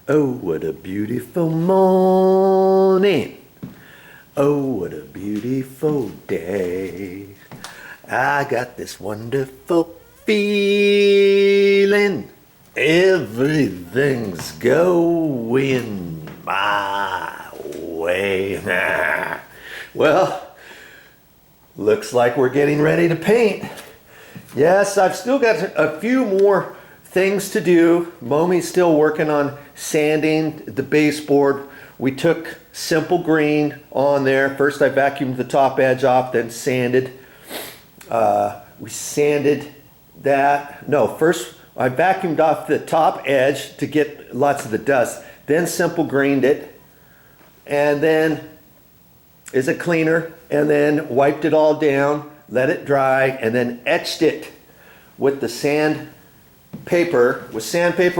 Oh, what a beautiful morning. Oh, what a beautiful day. I got this wonderful feeling. Everything's going my way. Well, looks like we're getting ready to paint. Yes, I've still got a few more things to do. Momi's still working on sanding the baseboard. We took simple green on there. First I vacuumed the top edge off, then sanded. We sanded that. No, first I vacuumed off the top edge to get lots of the dust. Then simple greened it. And then is a cleaner. And then wiped it all down, let it dry, and then etched it with the sandpaper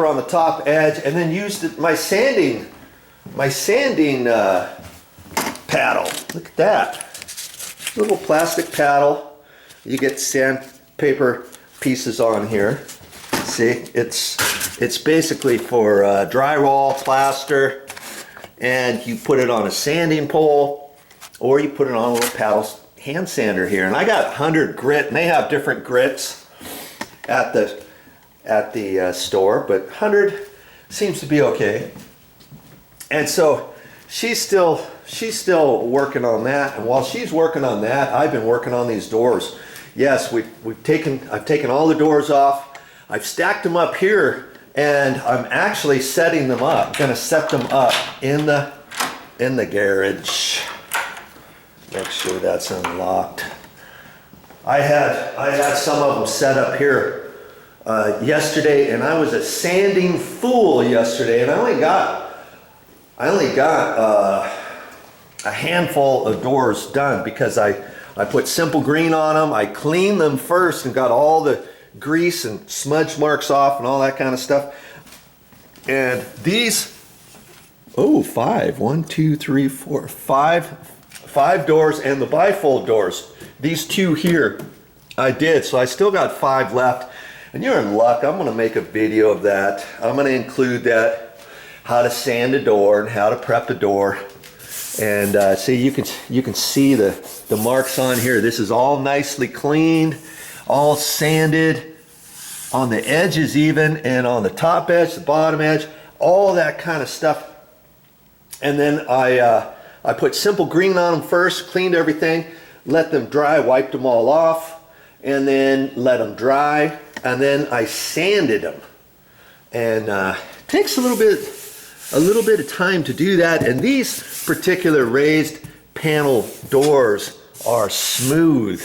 on the top edge, and then used my sanding paddle. Look at that little plastic paddle. You get sandpaper pieces on here. See, it's basically for drywall, plaster, and you put it on a sanding pole, or you put it on a little paddle hand sander here. And I got 100 grit, and they have different grits at the store, but 100 seems to be okay. And so she's still working on that, and while she's working on that, I've been working on these doors. Yes, I've taken all the doors off. I've stacked them up here, and I'm actually setting them up. Gonna set them up in the garage. Make sure that's unlocked. I had some of them set up here yesterday, and I was a sanding fool yesterday, and I only got a handful of doors done because I put simple green on them. I cleaned them first and got all the grease and smudge marks off and all that kind of stuff. And these, five doors, and the bifold doors. These two here I did, so I still got 5 left. And you're in luck. I'm going to make a video of that. I'm going to include that, how to sand a door and how to prep a door. And see, you can see the marks on here. This is all nicely cleaned, all sanded on the edges even, and on the top edge, the bottom edge, all that kind of stuff. And then I put simple green on them first, cleaned everything, let them dry, wiped them all off, and then let them dry, and then I sanded them. And it takes a little bit of time to do that. And these particular raised panel doors are smooth.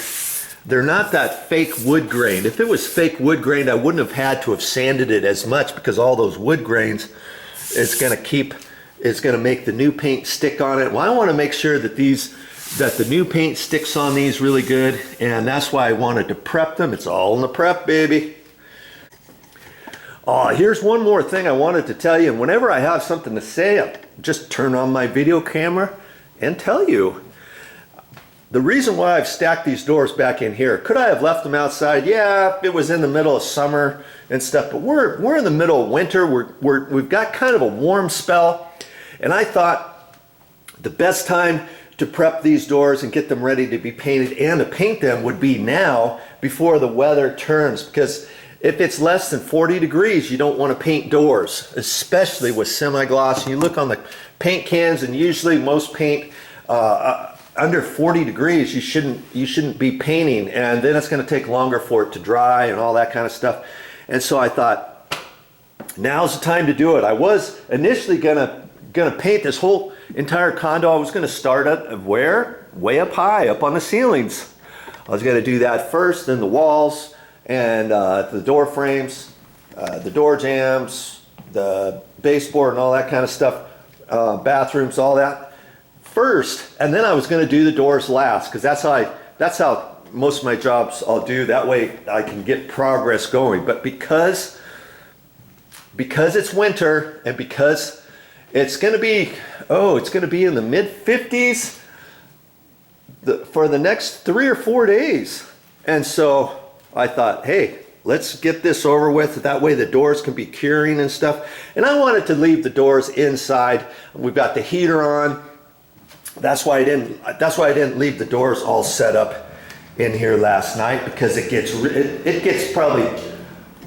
They're not that fake wood grain. If it was fake wood grain, I wouldn't have had to have sanded it as much, because all those wood grains, it's going to make the new paint stick on it. Well, I want to make sure that the new paint sticks on these really good, and that's why I wanted to prep them. It's all in the prep, baby. Here's one more thing I wanted to tell you, and whenever I have something to say, I'll just turn on my video camera and tell you. The reason why I've stacked these doors back in here, could I have left them outside? Yeah, it was in the middle of summer and stuff, but we're in the middle of winter. We've got kind of a warm spell. And I thought the best time to prep these doors and get them ready to be painted and to paint them would be now, before the weather turns. Because if it's less than 40 degrees, you don't want to paint doors, especially with semi-gloss. You look on the paint cans, and usually most paint under 40 degrees, you shouldn't be painting, and then it's going to take longer for it to dry and all that kind of stuff. And so I thought, now's the time to do it. I was initially gonna paint this whole entire condo. I was gonna start at where? Way up high, up on the ceilings. I was gonna do that first, then the walls, and the door frames, the door jambs, the baseboard and all that kind of stuff, bathrooms, all that first, and then I was going to do the doors last, because that's how most of my jobs I'll do. That way I can get progress going. But because it's winter, and because it's going to be in the mid-50s for the next 3 or 4 days, and so I thought, hey, let's get this over with. That way the doors can be curing and stuff. And I wanted to leave the doors inside. We've got the heater on. That's why I didn't leave the doors all set up in here last night, because it gets probably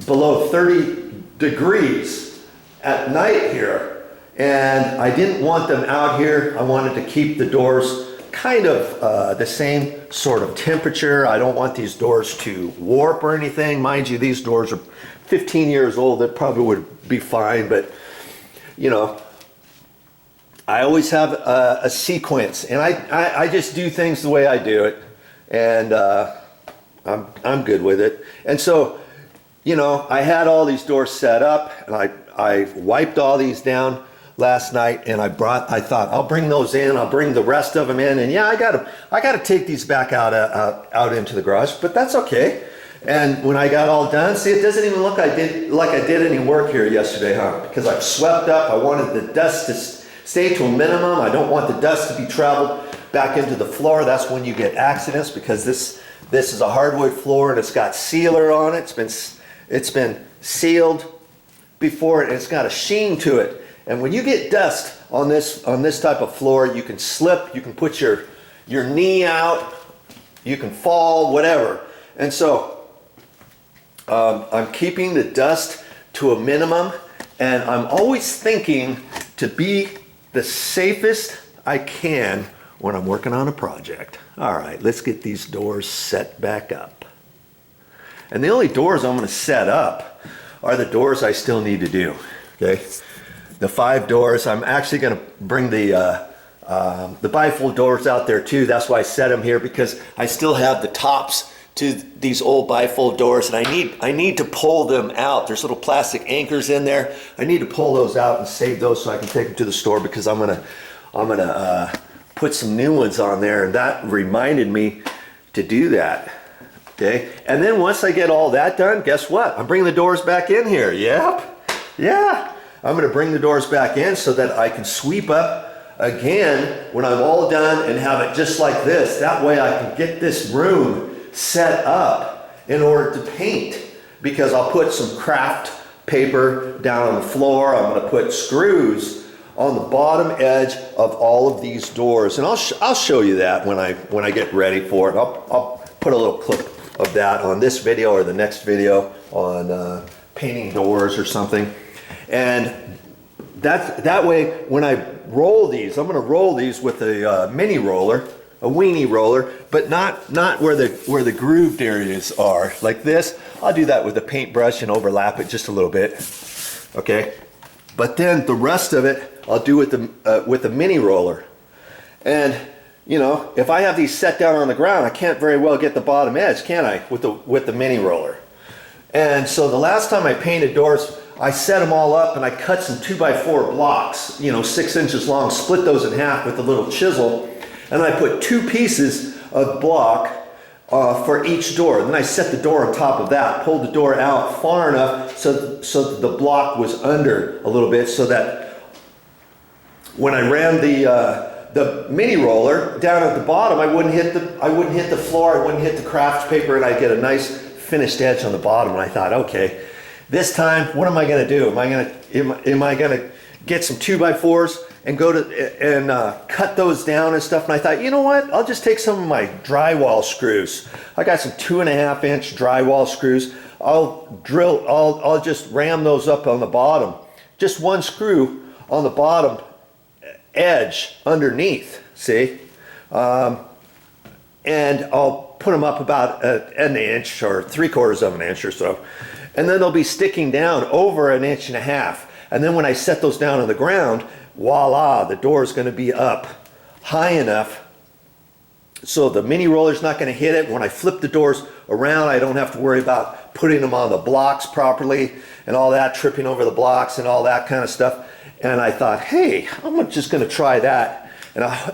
below 30 degrees at night here, and I didn't want them out here. I wanted to keep the doors kind of the same sort of temperature. I don't want these doors to warp or anything. Mind you, these doors are 15 years old. That probably would be fine, but you know, I always have a sequence, and I just do things the way I do it, and I'm good with it. And so, you know, I had all these doors set up, and I wiped all these down last night, and I thought I'll bring those in. I'll bring the rest of them in, and yeah, I gotta take these back out into the garage, but that's okay. And when I got all done, see, it doesn't even look like I did any work here yesterday, huh? Because I've swept up. I wanted the dust to stay to a minimum. I don't want the dust to be traveled back into the floor. That's when you get accidents, because this is a hardwood floor and it's got sealer on it. It's been sealed before, and it's got a sheen to it. And when you get dust on this type of floor, you can slip, you can put your knee out, you can fall, whatever. And so I'm keeping the dust to a minimum, and I'm always thinking to be the safest I can when I'm working on a project. All right, let's get these doors set back up. And the only doors I'm going to set up are the doors I still need to do, okay? The 5 doors, I'm actually going to bring the bifold doors out there too. That's why I set them here, because I still have the tops to these old bifold doors, and I need to pull them out. There's little plastic anchors in there. I need to pull those out and save those so I can take them to the store, because I'm gonna put some new ones on there, and that reminded me to do that. Okay, and then once I get all that done, guess what? I'm bringing the doors back in here. Yep, yeah. I'm gonna bring the doors back in so that I can sweep up again when I'm all done and have it just like this. That way I can get this room set up in order to paint, because I'll put some craft paper down on the floor. I'm going to put screws on the bottom edge of all of these doors, and I'll show you that when I get ready for it. I'll put a little clip of that on this video or the next video on painting doors or something. And that way when I roll these, I'm going to roll these with a mini roller, a weenie roller, but not where the grooved areas are like this. I'll do that with a paintbrush and overlap it just a little bit, okay? But then the rest of it I'll do with the mini roller. And you know, if I have these set down on the ground, I can't very well get the bottom edge, can I, with the mini roller? And so the last time I painted doors, I set them all up and I cut some 2x4 blocks, you know, 6 inches long, split those in half with a little chisel. And I put 2 pieces of block for each door. And then I set the door on top of that, pulled the door out far enough so that the block was under a little bit, so that when I ran the mini roller down at the bottom, I wouldn't hit the floor, I wouldn't hit the craft paper, and I'd get a nice finished edge on the bottom. And I thought, okay, this time, what am I going to do? Am I going to get some 2x4s and go to and cut those down and stuff? And I thought, you know what? I'll just take some of my drywall screws. I got some 2.5-inch drywall screws. I'll just ram those up on the bottom. Just one screw on the bottom edge underneath, see? And I'll put them up about an inch or 3/4 of an inch or so. And then they'll be sticking down over 1.5 inches. And then when I set those down on the ground, voila, the door is going to be up high enough so the mini roller's not going to hit it. When I flip the doors around, I don't have to worry about putting them on the blocks properly and all that, tripping over the blocks and all that kind of stuff. And I thought, hey, I'm just going to try that.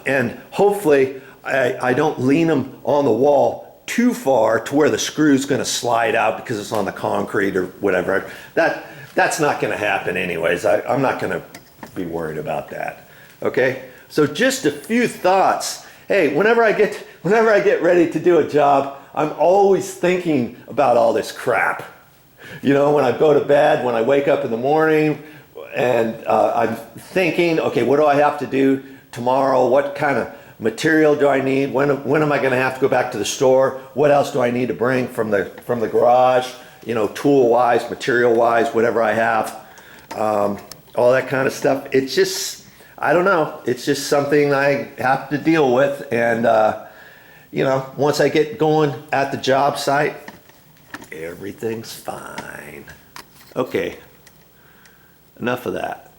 And hopefully I don't lean them on the wall too far to where the screw's going to slide out because it's on the concrete or whatever. That's not going to happen anyways. I'm not going to be worried about that. Okay, so just a few thoughts. Hey, whenever I get ready to do a job, I'm always thinking about all this crap. You know, when I go to bed, when I wake up in the morning, and I'm thinking, okay, what do I have to do tomorrow? What kind of material do I need? When am I going to have to go back to the store? What else do I need to bring from the garage? You know, tool wise, material wise, whatever I have, all that kind of stuff. It's just, I don't know. It's just something I have to deal with, and you know, once I get going at the job site, everything's fine. Okay, enough of that.